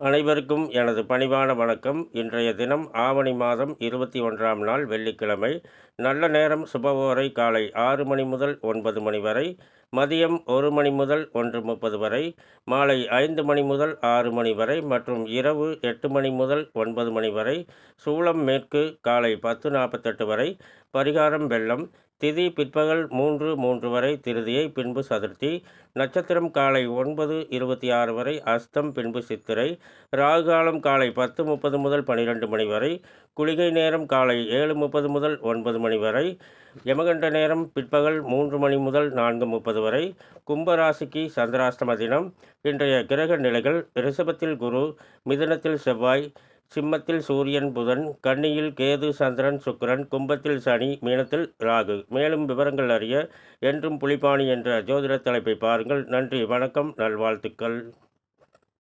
அனைவருக்கும் எனது பணிவான வணக்கம். இன்றைய தினம் ஆவணி மாதம் 21ஆம் நாள் வெள்ளிக்கிழமை. நல்ல நேரம் சுபவோரை காலை 6 மணி முதல் 9 மணி வரை, மதியம் 1 மணி முதல் 1:30 வரை, மாலை 5 மணி முதல் 6 மணி வரை மற்றும் இரவு 8 மணி முதல் 9 மணி வரை. சூலம் மேற்கு காலை 10:48 வரை. பரிகாரம் வெள்ளம். திதி பிற்பகல் 3:03 வரை திருதியை, பின்பு சதுர்த்தி. நட்சத்திரம் காலை 9:26 வரை, அஸ்தம், பின்பு சித்திரை. ராகுகாலம் காலை 10:30 முதல் 12 மணி வரை. குளிகை நேரம் காலை 7:30 முதல் 9 மணி வரை. யமகண்ட நேரம் பிற்பகல் 3 மணி முதல் 4:30 வரை. கும்பராசிக்கு சந்திராஷ்டம தினம். இன்றைய கிரக நிலைகள்: ரிஷபத்தில் குரு, மிதுனத்தில் செவ்வாய், சிம்மத்தில் சூரியன் புதன், கன்னியில் கேது சந்திரன் சுக்கிரன், கும்பத்தில் சனி, மீனத்தில் ராகு. மேலும் விவரங்கள் அறிய என்றும் புலிப்பாணி என்ற ஜோதிட தலைப்பை பாருங்கள். நன்றி, வணக்கம், நல்வாழ்த்துக்கள்.